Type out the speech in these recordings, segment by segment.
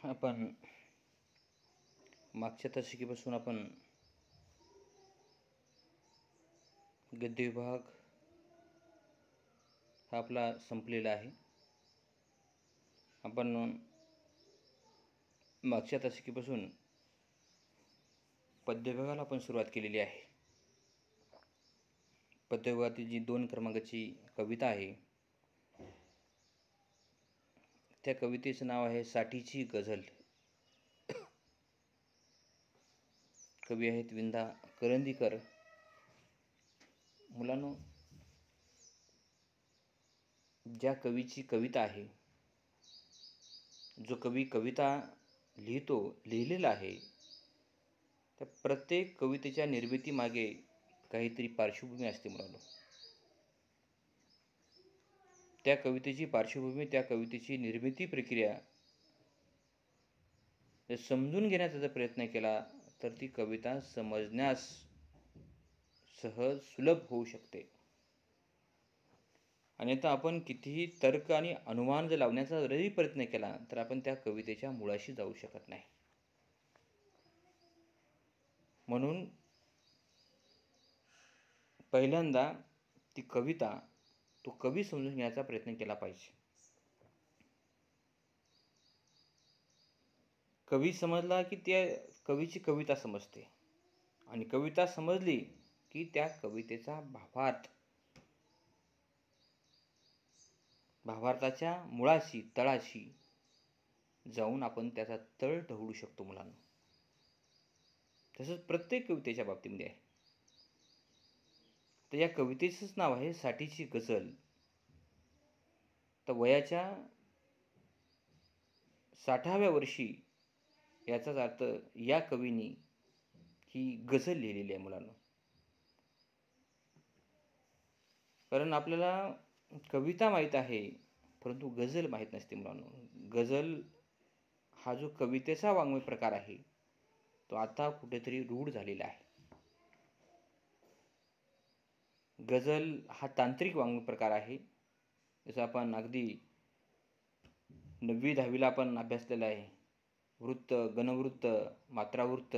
आपण मागच्या दशकीपासून आपण गद्य विभाग हा आपला संपलेला आहे. आपण मागच्या दशकीपासून पद्य विभागाला आपण सुरुवात केलेली आहे. पद्य विभागातील जी 2 क्रमांकाची कविता आहे त्या कवितेचं नाव आहे साठीची गझल. कवी आहेत विंदा करंदीकर. मुलांनो, ज्या कवीची कविता आहे, जो कवी कविता लिहिलेला आहे, त्या प्रत्येक कवितेच्या निर्मितीमागे काहीतरी पार्श्वभूमी असते मुलांनो. त्या कवितेची पार्श्वभूमी, त्या कवितेची निर्मिती प्रक्रिया जर समजून घेण्याचा जर प्रयत्न केला तर ती कविता समजण्यास सहज सुलभ होऊ शकते. अन्यथा आपण कितीही तर्क आणि अनुमान जर लावण्याचा जरी प्रयत्न केला तर आपण त्या कवितेच्या मुळाशी जाऊ शकत नाही. म्हणून पहिल्यांदा ती कविता, तो कवी समजून घेण्याचा प्रयत्न केला पाहिजे. कवी समजला की त्या कवीची कविता समजते, आणि कविता समजली की त्या कवितेचा भावार्थाच्या मुळाशी, तळाशी जाऊन आपण त्याचा तळ ढवळू शकतो मुलांना. तसंच प्रत्येक कवितेच्या बाबतीमध्ये आहे. तर या कवितेचंच नाव आहे साठीची गझल. तर वयाच्या 60व्या वर्षी याचाच अर्थ या कवीनी ही गझल लिहिलेली आहे मुलांना. कारण आपल्याला कविता माहीत आहे परंतु गझल माहीत नसते मुलांना. गझल हा जो कवितेचा वाङ्मय प्रकार आहे तो आता कुठेतरी रूढ झालेला आहे. गझल हा तांत्रिक वाङ्मय प्रकार आहे. जसं आपण अगदी 9वी-10वीला आपण अभ्यासलेला आहे. वृत्त, गणवृत्त, मात्रावृत्त,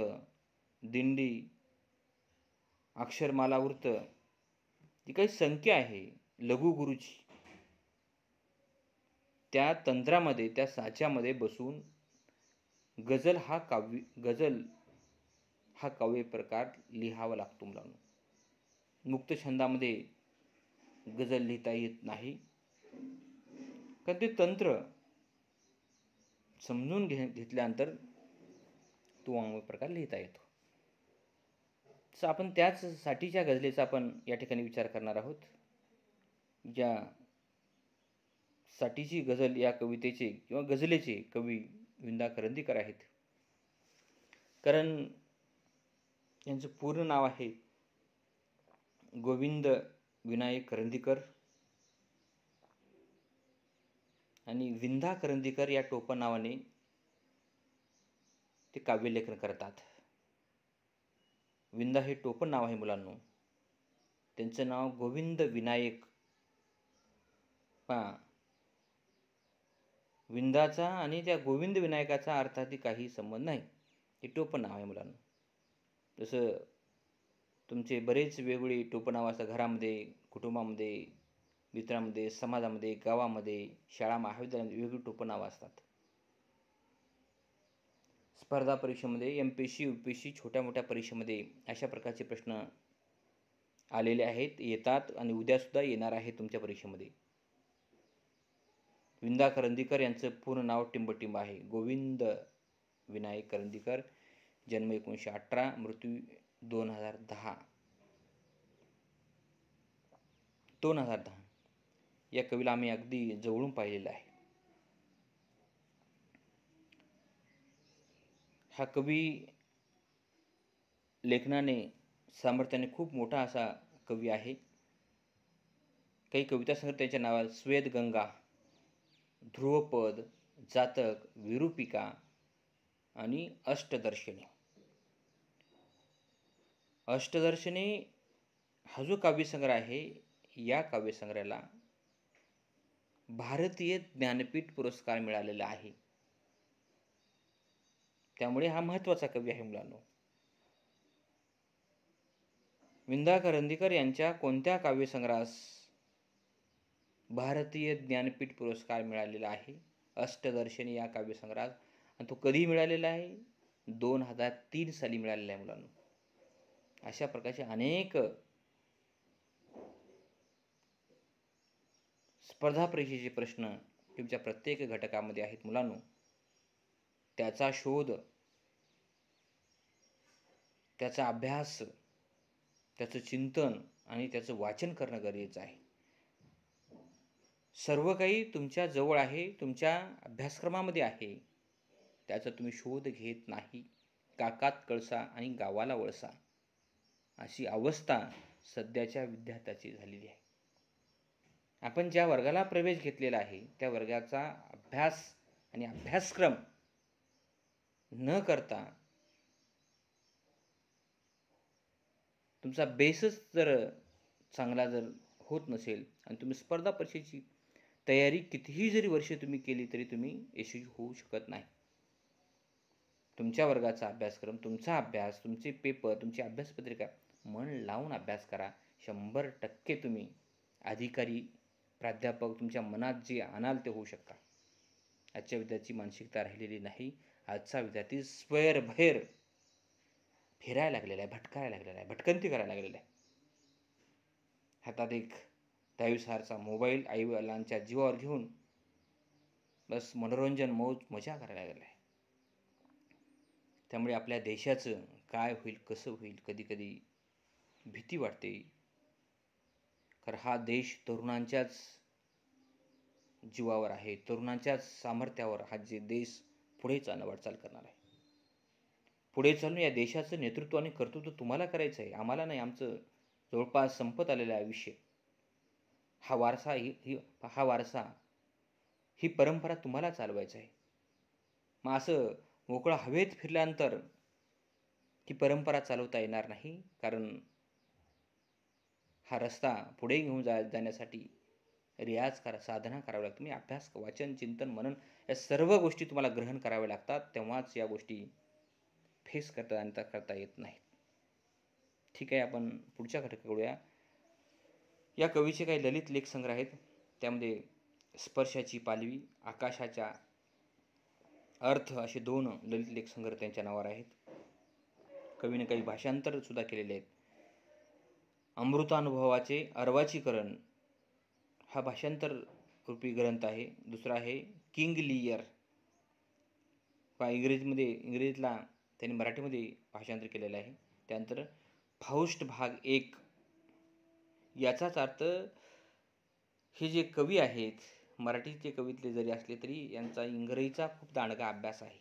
दिंडी, अक्षरमाला वृत्त, जी काही संख्या आहे लघुगुरूची, त्या तंत्रामध्ये, त्या साच्यामध्ये बसून गझल हा काव्य प्रकार लिहावा लागतो मुलांनो. मुक्त छंदामध्ये गझल लिहिता येत नाही, कारण ते तंत्र समजून घेतल्यानंतर तो वाङ्मय प्रकार लिहिता येतो. तर आपण त्याच साठीच्या गझलेचा आपण या ठिकाणी विचार करणार आहोत. ज्या साठीची गझल या कवितेचे किंवा गझलेचे कवी विंदा करंदीकर आहेत. कारण यांचं पूर्ण नाव आहे गोविंद विनायक करंदीकर, आणि विंदा करंदीकर या टोपण नावाने ते काव्यलेखन करतात. विंदा हे टोपण नाव आहे मुलांनो. त्यांचं नाव गोविंद विनायक. विंदाचा आणि त्या गोविंद विनायकाचा अर्थात काही संबंध नाही. हे टोपण नाव आहे मुलांनो. जसं तुमचे बरेच वेगवेगळी टोपण नाव असतात घरामध्ये, कुटुंबामध्ये, मित्रामध्ये, समाजामध्ये, गावामध्ये, शाळा महाविद्यालयामध्ये वेगवेगळी टोपण नावं असतात. स्पर्धा परीक्षेमध्ये MPSC, UPSC, छोट्या मोठ्या परीक्षेमध्ये अशा प्रकारचे प्रश्न आलेले आहेत, येतात, आणि उद्यासुद्धा येणार आहे तुमच्या परीक्षेमध्ये. विंदा करंदीकर यांचं पूर्ण नाव टिंबटिंब आहे. गोविंद विनायक करंदीकर. जन्म 1918, मृत्यू 2010. या कवीला आम्ही अगदी जवळून पाहिलेला आहे. हा कवी लेखनाने, सामर्थ्याने खूप मोठा असा कवी आहे. काही कविता संग्रह त्याच्या नावात श्वेतगंगा, ध्रुवपद, जातक, विरूपिका आणि अष्टदर्शनी. अष्टदर्शनी हा जो काव्यसंग्रह आहे, या काव्यसंग्रहाला भारतीय ज्ञानपीठ पुरस्कार मिळालेला आहे. त्यामुळे हा महत्त्वाचा कवी आहे मुलांनो. विंदा करंदीकर यांच्या कोणत्या काव्यसंग्रहास भारतीय ज्ञानपीठ पुरस्कार मिळालेला आहे? अष्टदर्शनी या काव्यसंग्रहात. आणि तो कधी मिळालेला आहे? 2003 साली मिळालेला आहे मुलांनो. अशा प्रकारचे अनेक स्पर्धा परीक्षेचे प्रश्न तुमच्या प्रत्येक घटकामध्ये आहेत मुलांनो. त्याचा शोध, त्याचा अभ्यास, त्याचं चिंतन आणि त्याचं वाचन करणं गरजेचं आहे. सर्व काही तुमच्या जवळ आहे, तुमच्या अभ्यासक्रमामध्ये आहे. त्याचा तुम्ही शोध घेत नाही. काकात कळसा आणि गावाला वळसा अशी अवस्था सध्याच्या विद्यार्थ्याची झालेली आहे. आपण ज्या वर्गाला प्रवेश घेतलेला आहे त्या वर्गाचा अभ्यास आणि अभ्यासक्रम न करता तुमचा बेसच जर चांगला जर होत नसेल आणि तुम्ही स्पर्धा परीक्षेची तयारी कितीही जरी वर्ष तुम्ही केली तरी तुम्ही यशस्वी होऊ शकत नाही. तुमच्या वर्गाचा अभ्यासक्रम, तुमचा अभ्यास, तुमचे पेपर, तुमची अभ्यासपत्रिका मन लावून अभ्यास करा. 100% तुम्ही अधिकारी, प्राध्यापक तुमच्या मनात जे आणाल ते होऊ शकता. आजच्या विद्यार्थ्याची मानसिकता राहिलेली नाही. आजचा विद्यार्थी स्वैरभैर फिरायला लागलेला आहे, भटकायला लागलेला आहे, भटकंती करायला लागलेला आहे. हातात एक 10-20 मोबाईल आईवडिलांच्या जीवावर घेऊन बस मनोरंजन, मौज मजा करायला लागलेला आहे. त्यामुळे आपल्या देशाचं काय होईल, कसं होईल, कधी कधी भीती वाटते. कारण हा देश तरुणांच्याच जीवावर आहे, तरुणांच्याच सामर्थ्यावर हा जे देश पुढे वाटचाल करणार आहे. पुढे चालून या देशाचं नेतृत्व आणि कर्तृत्व तुम्हाला करायचं आहे, आम्हाला नाही. आमचं जवळपास संपत आलेलं आयुष्य, हा वारसा, ही परंपरा तुम्हाला चालवायचं आहे. मग असं मोकळं हवेत फिरल्यानंतर ही परंपरा चालवता येणार नाही. कारण हा रस्ता पुढे घेऊन जाण्यासाठी रियाज करा, साधना करावी लागते. म्हणजे अभ्यास, वाचन, चिंतन, मनन या सर्व गोष्टी तुम्हाला ग्रहण कराव्या लागतात. तेव्हाच या गोष्टी फेस करता येत नाहीत. ठीक आहे, आपण पुढच्या घटकाकडे वळूया. या कवीचे काही ललित लेख संग्रह आहेत. त्यामध्ये स्पर्शाची पालवी, आकाशाच्या अर्थ असे 2 ललित लेख संग्रह त्यांच्या नावावर आहेत. कवीने काही भाषांतर सुद्धा केलेले आहेत. अमृतानुभवाचे अर्वाचीकरण हा भाषांतर रूपी ग्रंथ आहे. दुसरा आहे किंग लियर, इंग्रजीतला त्यांनी मराठीमध्ये भाषांतर केलेलं आहे. त्यानंतर फाउस्ट भाग 1. याचाच अर्थ हे जे कवी आहेत, मराठीचे कवीतले जरी असले तरी यांचा इंग्रजीचा खूप दांडगा अभ्यास आहे.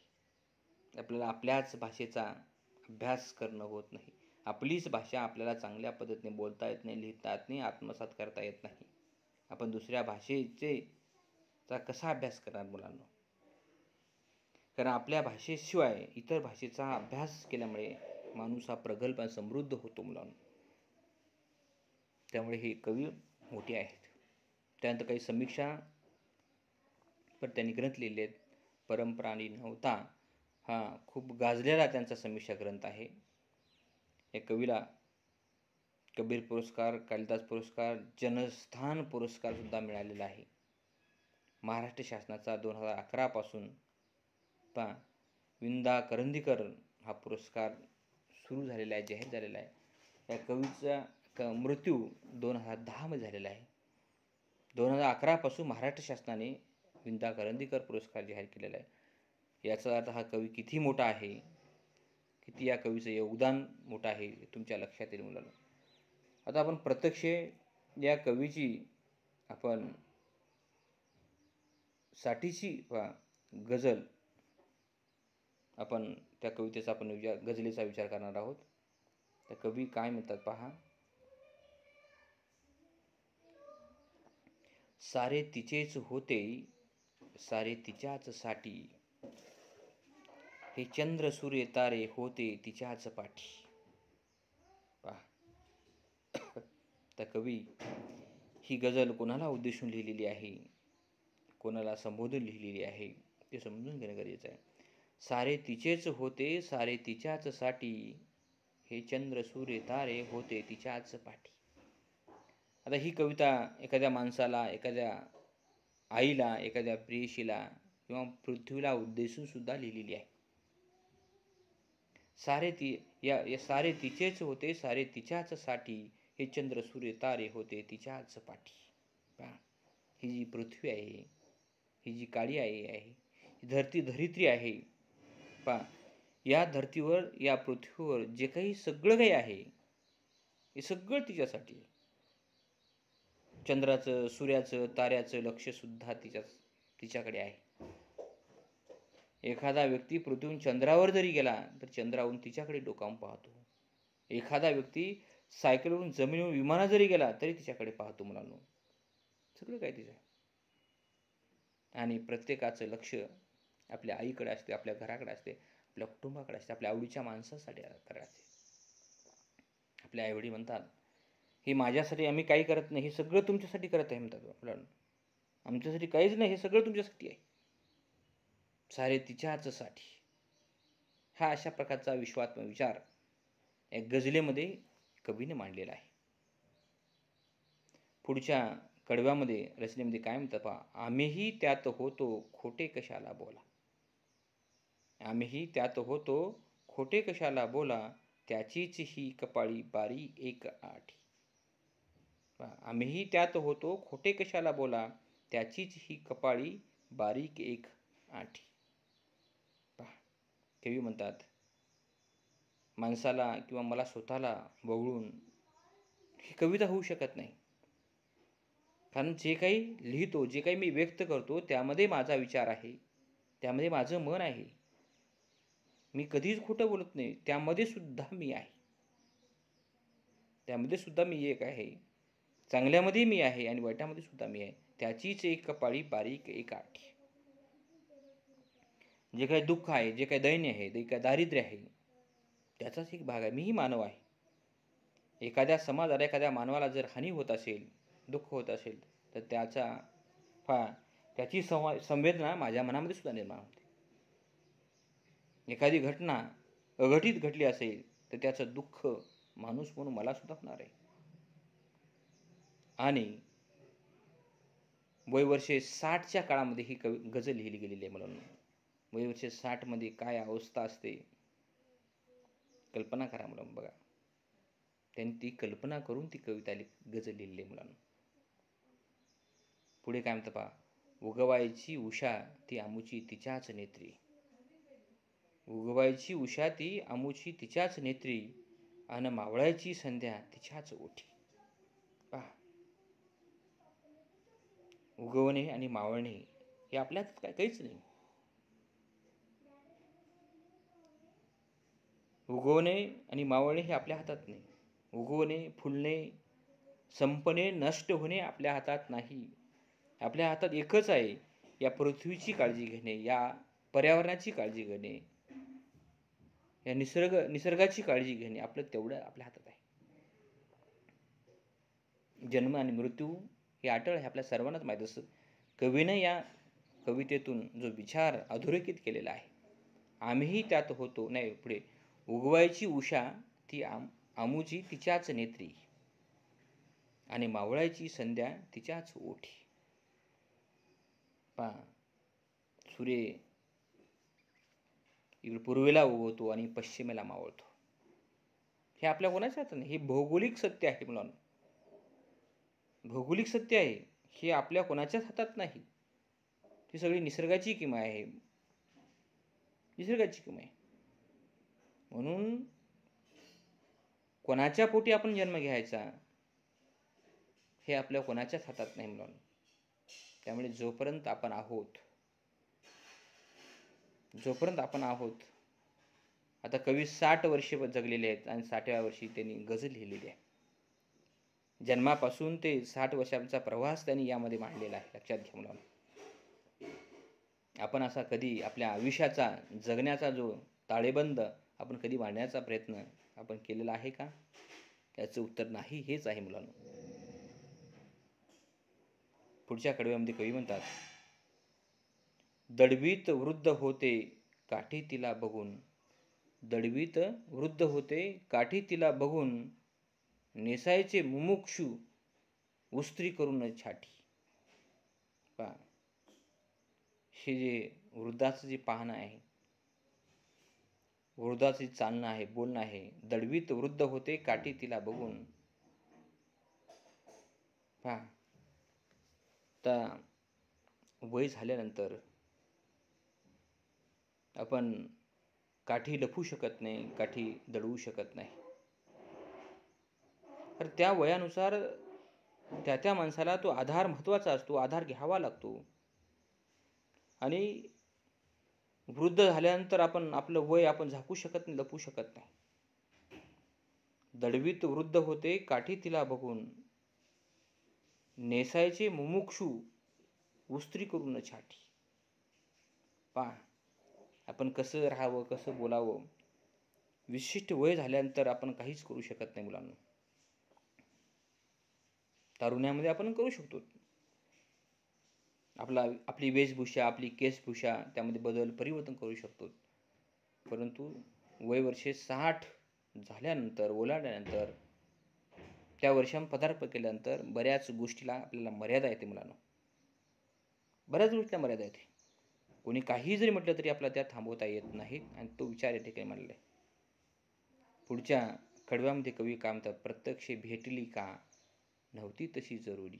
आपल्याला आपल्याच भाषेचा अभ्यास करणं होत नाही. आपलीच भाषा आपल्याला चांगल्या पद्धतीने बोलता येत नाही, लिहिता येत नाही, आत्मसात करता येत नाही. आपण दुसऱ्या भाषेचा कसा अभ्यास करणार मुलांनो? कारण आपल्या भाषेशिवाय इतर भाषेचा अभ्यास केल्यामुळे माणूस हा प्रगल्भ आणि समृद्ध होतो मुलांनो. त्यामुळे हे कवी मोठे आहेत. त्यानंतर काही समीक्षा पण त्यांनी ग्रंथ लिहिले आहेत. परंपरा आणि नवता हा खूप गाजलेला त्यांचा समीक्षा ग्रंथ आहे. या कवीला कबीर पुरस्कार, कालिदास पुरस्कार, जनस्थान पुरस्कार सुद्धा मिळालेला आहे. महाराष्ट्र शासनाचा 2011 पासून विंदा करंदीकर हा पुरस्कार सुरू झालेला आहे, जाहीर झालेला आहे. या कवीचा मृत्यू 2010 मध्ये झालेला आहे. 2011 पासून महाराष्ट्र शासनाने विंदा करंदीकर पुरस्कार जाहीर केलेला आहे. याचा अर्थ हा कवी किती मोठा आहे, किती या कवीचं योगदान मोठं आहे तुमच्या लक्षात येईल मुलांना. आता आपण प्रत्यक्ष या कवीची आपण साठीची गझल, आपण त्या कवितेचा आपण गझलेचा विचार करणार आहोत. त्या कवी काय म्हणतात पहा. सारे तिचेच होते, सारे तिच्याच साठी, हे चंद्र सूर्य तारे होते तिच्याच पाठी. पहा, त्या कवी ही गझल कोणाला उद्देशून लिहिलेली आहे, कोणाला संबोधून लिहिलेली आहे ते समजून घेणं गरजेचं आहे. सारे तिचेच होते सारे तिच्याच साठी, हे चंद्र सूर्य तारे होते तिच्याच पाठी. आता ही कविता एखाद्या माणसाला, एखाद्या आईला, एखाद्या प्रेयशीला किंवा पृथ्वीला उद्देशून सुद्धा लिहिलेली आहे. सारे तिचेच होते सारे तिच्याच साठी, हे चंद्र सूर्य तारे होते तिच्याच पाठी. ही जी पृथ्वी आहे, ही जी काळी आई आहे, ही धरित्री आहे. या धर्तीवर, या पृथ्वीवर जे काही सगळं काही आहे, हे सगळं तिच्यासाठी आहे. चंद्राचं, सूर्याचं, ताऱ्याचं लक्ष सुद्धा तिच्याकडे आहे. एखादा व्यक्ती पृथ्वीहून चंद्रावर जरी गेला तर चंद्रावरून तिच्याकडे डोकावून पाहतो. एखादा व्यक्ती सायकलवरून जमिनीवर विमानात जरी गेला तरी तिच्याकडे पाहतो. मुलांनो, सगळं काय तिचं आहे. आणि प्रत्येकाचं लक्ष आपल्या आईकडे असते, आपल्या घराकडे असते, आपल्या कुटुंबाकडे असते, आपल्या आवडीच्या माणसासाठी असते. आपले आईवडील म्हणतात, हे माझ्यासाठी आम्ही काही करत नाही, हे सगळं तुमच्यासाठी करत आहे म्हणतात. मुलांनो, आमच्यासाठी काहीच नाही, हे सगळं तुमच्यासाठी आहे, सारे तिच्याच साठी. हा अशा प्रकारचा विश्वात्मक विचार एक गझलेमध्ये कवीने मांडलेला आहे. पुढच्या कडव्यामध्ये, रचनेमध्ये काय म्हणतात पहा, आम्हीही त्यात होतो खोटे कशाला बोला. आम्हीही त्यात होतो खोटे कशाला बोला, त्याचीच ही कपाळी बारी एक आठी. आम्हीही त्यात होतो खोटे कशाला बोला, त्याचीच ही कपाळी बारीक एक आठी. कवी म्हणतात, माणसाला किंवा मला स्वतःला वगळून ही कविता होऊ शकत नाही. कारण जे काही लिहितो, जे काही मी व्यक्त करतो, त्यामध्ये माझा विचार आहे, त्यामध्ये माझं मन आहे. मी कधीच खोटं बोलत नाही. त्यामध्ये सुद्धा मी आहे, त्यामध्ये सुद्धा मी एक आहे. चांगल्यामध्ये मी आहे आणि वाईटामध्ये सुद्धा मी आहे. त्याचीच एक कपाळी बारीक एक आठी. जे काही दुःख आहे, जे काही दैन्य आहे, जे काही दारिद्र्य आहे, त्याचाच एक भाग आहे. मीही मानव आहे. एखाद्या समाजाला, एखाद्या मानवाला जर हानी होत असेल, दुःख होत असेल, तर त्याची संवेदना माझ्या मनामध्ये सुद्धा निर्माण होते. एखादी घटना अघटित घडली असेल तर त्याचं दुःख माणूस म्हणून मला सुद्धा होणार आहे. आणि वयवर्षे 60च्या काळामध्ये ही गझल लिहिली गेलेली आहे. मला वयवर्षे 60 मध्ये काय अवस्था असते कल्पना करा मुलांना. बघा, त्यांनी ती कल्पना करून ती कविता गझल लिहिलेली आहे मुलांना. पुढे काय म्हणतं पहा, उगवायची उषा ती आमुची तिच्याच नेत्री. उगवायची उषा ती आमुची तिच्याच नेत्री, अन मावळायची संध्या तिच्याच ओठी. पहा, उगवणे आणि मावळणे हे आपल्यात काहीच नाही. उगवणे आणि मावळणे हे आपल्या हातात नाही. उगवणे, फुलणे, संपणे, नष्ट होणे आपल्या हातात नाही. आपल्या हातात एकच आहे, या पृथ्वीची काळजी घेणे, या पर्यावरणाची काळजी घेणे, या निसर्गाची काळजी घेणे. आपलं तेवढं आपल्या हातात आहे. जन्म आणि मृत्यू हे अटळ आहे, आपल्या सर्वांनाच माहीत असतं. कवीने या कवितेतून जो विचार अधोरेखित केलेला आहे, आम्हीही त्यात होतो, नाही पुढे, उगवायची उषा ती आमुची तिच्याच नेत्री, आणि मावळायची संध्या तिच्याच ओठी. पहा, सूर्य इकडे पूर्वेला उगवतो आणि पश्चिमेला मावळतो. हे आपल्या कोणाच्या हातात नाही. हे भौगोलिक सत्य आहे मुलांनो. भौगोलिक सत्य आहे, हे आपल्या कोणाच्याच हातात नाही. ती सगळी निसर्गाची किमया आहे, निसर्गाची किमया आहे. म्हणून कोणाच्या पोटी आपण जन्म घ्यायचा हे आपल्या कोणाच्याच हातात नाही मुलांनो. त्यामुळे जोपर्यंत आपण आहोत, आता कवी 60 वर्षे जगलेले आहेत आणि 60व्या वर्षी त्यांनी गझल लिहिलेली आहे. जन्मापासून ते 60 वर्षांचा प्रवास त्यांनी यामध्ये मांडलेला आहे. लक्षात घ्या मुलांनो. आपण असा कधी आपल्या आयुष्याचा जगण्याचा जो ताळेबंद आपण कधी मांडण्याचा प्रयत्न आपण केलेला आहे का? याचं उत्तर नाही, हेच आहे मुलांनो. पुढच्या कडव्यामध्ये कवी म्हणतात, दडवीत वृद्ध होते काठी तिला बघून दडवीत वृद्ध होते, काठी तिला बघून नेसायचे मुमुक्षू उस्त्री करून छाटी. पहा, हे जे वृद्धाचं जे पाहणं आहे, वृद्धाचे चालणं आहे, बोलणं आहे, दडवीत वृद्ध होते काठी तिला बघून. पहा, आता वय झाल्यानंतर आपण काठी लपवू शकत नाही, काठी दडवू शकत नाही. तर त्या वयानुसार त्या माणसाला तो आधार महत्त्वाचा असतो, आधार घ्यावा लागतो. आणि वृद्ध झाल्यानंतर आपण आपलं वय आपण झाकू शकत नाही, लपवू शकत नाही. दडवीत वृद्ध होते काठी तिला बघून नेसायचे मुमुक्षू उस्त्री करून छाटी. पहा, आपण कसं राहावं, कसं बोलावं, विशिष्ट वय झाल्यानंतर आपण काहीच करू शकत नाही मुलांना. तारुण्यामध्ये आपण करू शकतो. आपली वेशभूषा, आपली केसभूषा त्यामध्ये बदल परिवर्तन करू शकतो. परंतु वय वर्षे 60 झाल्यानंतर, ओलांडल्यानंतर, त्या वर्षांत पदार्पण केल्यानंतर बऱ्याच गोष्टीला आपल्याला मर्यादा येते मुलांना. बऱ्याच गोष्टीला मर्यादा येते. कोणी काही जरी म्हटलं तरी आपल्याला त्या थांबवता येत नाहीत. आणि तो विचार या ठिकाणी मांडला आहे. पुढच्या कडव्यामध्ये कवी काय म्हणतात, प्रत्यक्ष भेटली का नव्हती तशी जरुरी.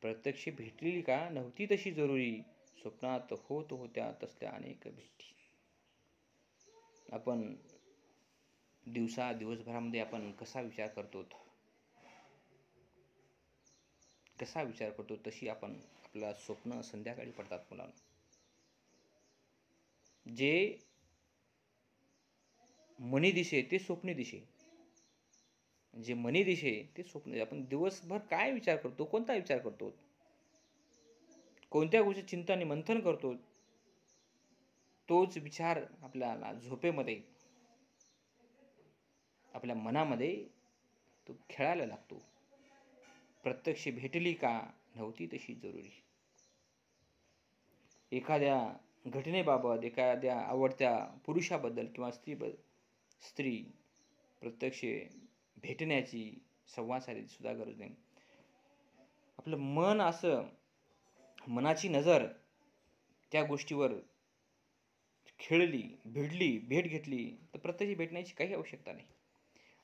प्रत्यक्ष भेटली का नव्हती तशी जरुरी, स्वप्नात होत होत्या तसल्या अनेक भेटी. आपण दिवसभरामध्ये आपण कसा विचार करतो, तशी आपल्याला स्वप्न संध्याकाळी पडतात मुलांना. जे मनी दिसे ते स्वप्नी दिसे, जे मनी दिसे ते स्वप्न. आपण दिवसभर काय विचार करतो, कोणता विचार करतो, कोणत्या गोष्टी चिंता आणि मंथन करतो, तोच विचार आपल्याला झोपेमध्ये आपल्या मनामध्ये तो खेळायला लागतो. प्रत्यक्ष भेटली का नव्हती तशी जरुरी. एखाद्या घटनेबाबत, एखाद्या आवडत्या पुरुषाबद्दल किंवा स्त्री प्रत्यक्ष भेटण्याची, संवाद साधायची सुद्धा गरज नाही. आपलं मन असं, मनाची नजर त्या गोष्टीवर खेळली, भिडली, भेट घेतली तर प्रत्यक्ष भेटण्याची काही आवश्यकता नाही.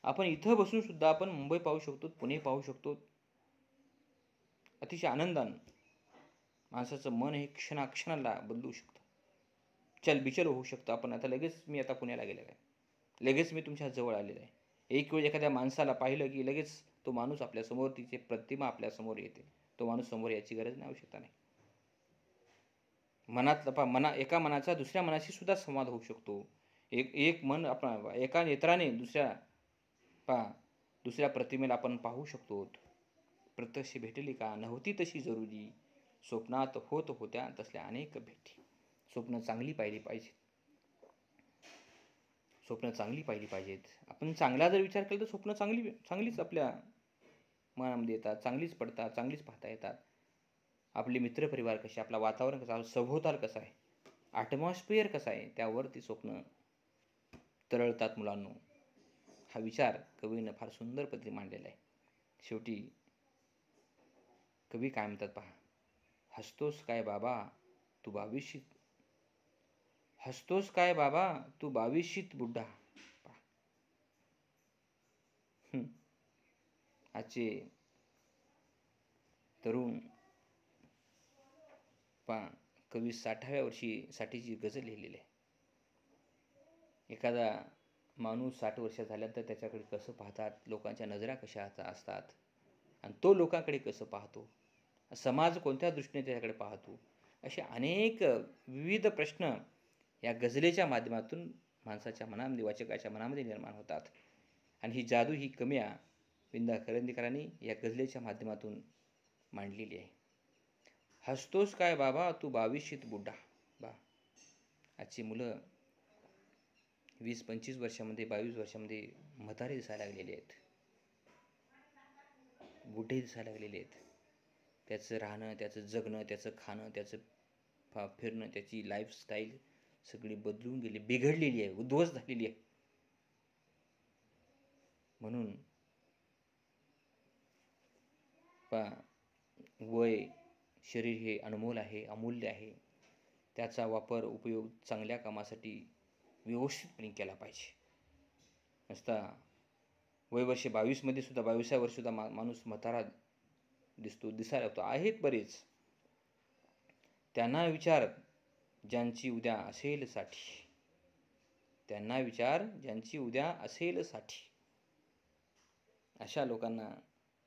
आपण इथं बसून सुद्धा आपण मुंबई पाहू शकतो, पुणे पाहू शकतो. अतिशय आनंदानं माणसाचं मन हे क्षणाक्षणाला बदलू शकतं, चलबिचल होऊ शकतं. आपण आता लगेच, मी आता पुण्याला गेलेला आहे, लगेच मी तुमच्या जवळ आलेला आहे. एक वेळ एखाद्या माणसाला पाहिलं की लगेच तो माणूस आपल्या समोर, तिची प्रतिमा आपल्या समोर येते. तो माणूस समोर याची गरज नाही, आवश्यकता नाही. एका मनाचा दुसऱ्या मनाशी सुद्धा संवाद होऊ शकतो. एक मन आपण एका नेत्राने दुसऱ्या प्रतिमेला आपण पाहू शकतो. प्रत्यक्ष भेटली का नव्हती तशी जरुरी, स्वप्नात होत होत्या तसल्या अनेक भेटी. स्वप्न चांगली पाहिली पाहिजेत. आपण चांगला जर विचार केला तर स्वप्न चांगलीच आपल्या मनामध्ये येतात, चांगलीच पडतात, चांगलीच पाहता येतात. आपले मित्रपरिवार कसे, आपला वातावरण कसं, सभोवताल कसं आहे, ॲटमॉस्फिअर कसं आहे, त्यावर ती स्वप्न तरळतात मुलांनो. हा विचार कवीनं फार सुंदर पद्धतीने मांडलेला आहे. शेवटी कवी काय म्हणतात पहा, हसतोस काय बाबा तू 22शीत बुड्ढा. आजचे तरुण कवी 60व्या वर्षीसाठीची गझल लिहिलेली आहे. एखादा माणूस 60 वर्ष झाल्यानंतर त्याच्याकडे कसं पाहतात, लोकांच्या नजरा कशा असतात, आणि तो लोकांकडे कसं पाहतो, समाज कोणत्या दृष्टीने त्याच्याकडे पाहतो, असे अनेक विविध प्रश्न या गझलेच्या माध्यमातून माणसाच्या मनामध्ये, वाचकाच्या मनामध्ये निर्माण होतात. आणि ही जादू, ही कमिया विंदा करंदीकरांनी या गझलेच्या माध्यमातून मांडलेली आहे. हसतोस काय बाबा तू 22शीत बुड्ढा. आजची मुलं 20-25 वर्षामध्ये, 22 वर्षामध्ये म्हातारे दिसायला लागलेले आहेत, बुड्ढे दिसायला लागलेले आहेत. त्याचं राहणं, त्याचं जगणं, त्याचं खाणं, त्याचं फिरणं, त्याची लाईफस्टाईल सगळी बदलून गेली, बिघडलेली आहे, उद्ध्वस्त झालेली आहे. म्हणून वय, शरीर हे अनमोल आहे, अमूल्य आहे. त्याचा वापर, उपयोग चांगल्या कामासाठी व्यवस्थितपणे केला पाहिजे. नुसता वयवर्ष 22मध्ये सुद्धा, 22व्या वर्षी सुद्धा माणूस म्हातारा दिसायला लागतो. आहेत बरेच. त्यांना विचार ज्यांची उद्या असेल साठी, त्यांना विचार ज्यांची उद्या असेल साठी. अशा लोकांना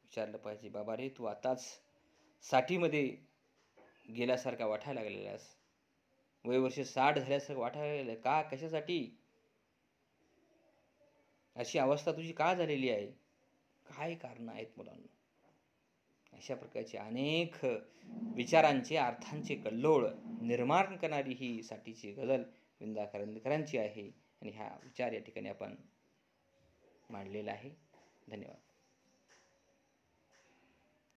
विचारलं पाहिजे, बाबा रे, तू आताच साठीमध्ये गेल्यासारखा वाटायला लागलेलास, वयवर्ष 60 झाल्यासारखं वाटायला लागलं का? कशासाठी? अशी अवस्था तुझी का झालेली आहे? काय कारण आहेत मुलांना? अशा प्रकारचे अनेक विचारांचे, अर्थांचे कल्लोळ निर्माण करणारी ही साठीची गझल विंदा करंदीकरांची आहे. आणि हा विचार या ठिकाणी आपण मांडलेला आहे. धन्यवाद.